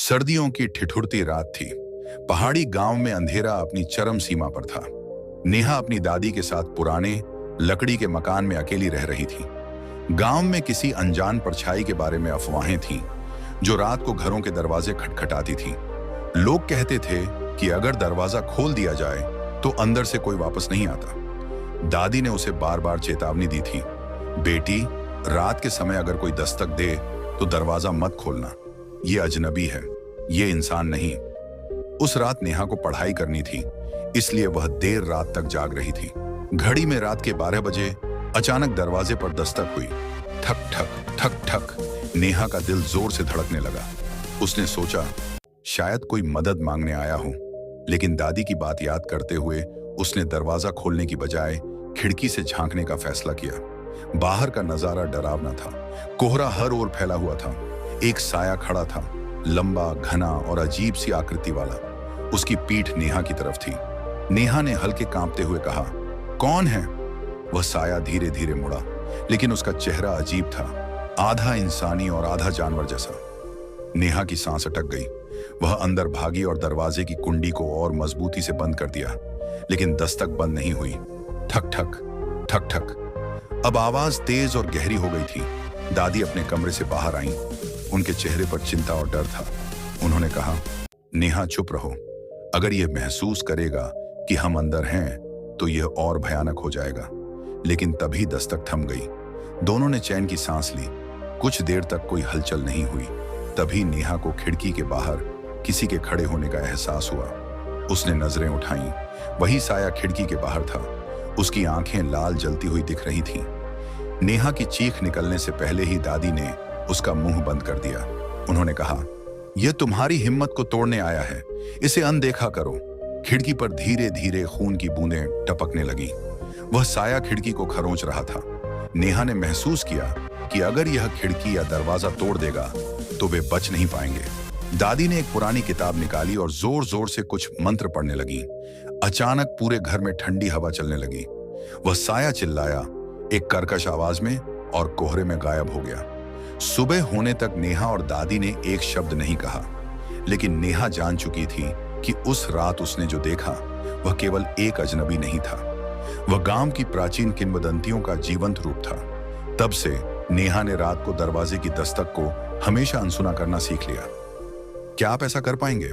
सर्दियों की ठिठुरती रात थी। पहाड़ी गांव में अंधेरा अपनी चरम सीमा पर था। नेहा अपनी दादी के साथ पुराने लकड़ी के मकान में अकेली रह रही थी। गांव में किसी अनजान परछाई के बारे में अफवाहें थीं, जो रात को घरों के दरवाजे खटखटाती थीं। लोग कहते थे कि अगर दरवाजा खोल दिया जाए तो अंदर से कोई वापस नहीं आता। दादी ने उसे बार बार चेतावनी दी थी, बेटी, रात के समय अगर कोई दस्तक दे तो दरवाजा मत खोलना। ये अजनबी है, ये इंसान नहीं। उस रात नेहा को पढ़ाई करनी थी, इसलिए वह देर रात तक जाग रही थी। घड़ी में रात के 12 बजे अचानक दरवाजे पर दस्तक हुई। ठक ठक ठक ठक। नेहा का दिल जोर से धड़कने लगा। उसने सोचा शायद कोई मदद मांगने आया हो, लेकिन दादी की बात याद करते हुए उसने दरवाजा खोलने की बजाय खिड़की से झांकने का फैसला किया। बाहर का नजारा डरावना था। कोहरा हर ओर फैला हुआ था। एक साया खड़ा था, लंबा, घना और अजीब सी आकृति वाला। उसकी पीठ नेहा की तरफ थी। नेहा ने हल्के कांपते हुए कहा, कौन है? वह साया धीरे धीरे मुड़ा, लेकिन उसका चेहरा अजीब था, आधा इंसानी और आधा जानवर जैसा। नेहा की सांस अटक गई। वह अंदर भागी और दरवाजे की कुंडी को और मजबूती से बंद कर दिया, लेकिन दस्तक बंद नहीं हुई। ठक ठक ठक ठक। अब आवाज तेज और गहरी हो गई थी। दादी अपने कमरे से बाहर आईं। उनके चेहरे पर चिंता और डर था। उन्होंने कहा, नेहा चुप रहो। अगर यह महसूस करेगा कि हम अंदर हैं तो यह और भयानक हो जाएगा। लेकिन तभी दस्तक थम गई। दोनों ने चैन की सांस ली। कुछ देर तक कोई हलचल नहीं हुई। तभी नेहा को खिड़की के बाहर किसी के खड़े होने का एहसास हुआ। उसने नजरें उठाईं। वही साया खिड़की के बाहर था। उसकी आंखें लाल जलती हुई दिख रही थीं। नेहा की चीख निकलने से पहले ही दादी ने उसका मुंह बंद कर दिया। उन्होंने कहा, यह तुम्हारी हिम्मत को तोड़ने आया है, इसे अनदेखा करो। खिड़की पर धीरे धीरे खून की बूंदें टपकने लगी। वह साया खिड़की को खरोंच रहा था। नेहा ने महसूस किया कि अगर यह खिड़की या दरवाजा तोड़ देगा तो वे बच नहीं पाएंगे। दादी ने एक पुरानी किताब निकाली और जोर जोर से कुछ मंत्र पढ़ने लगी। अचानक पूरे घर में ठंडी हवा चलने लगी। वह साया चिल्लाया एक कर्कश आवाज में और कोहरे में गायब हो गया। सुबह होने तक नेहा और दादी ने एक शब्द नहीं कहा, लेकिन नेहा जान चुकी थी कि उस रात उसने जो देखा वह केवल एक अजनबी नहीं था, वह गांव की प्राचीन किंवदंतियों का जीवंत रूप था। तब से नेहा ने रात को दरवाजे की दस्तक को हमेशा अनसुना करना सीख लिया। क्या आप ऐसा कर पाएंगे?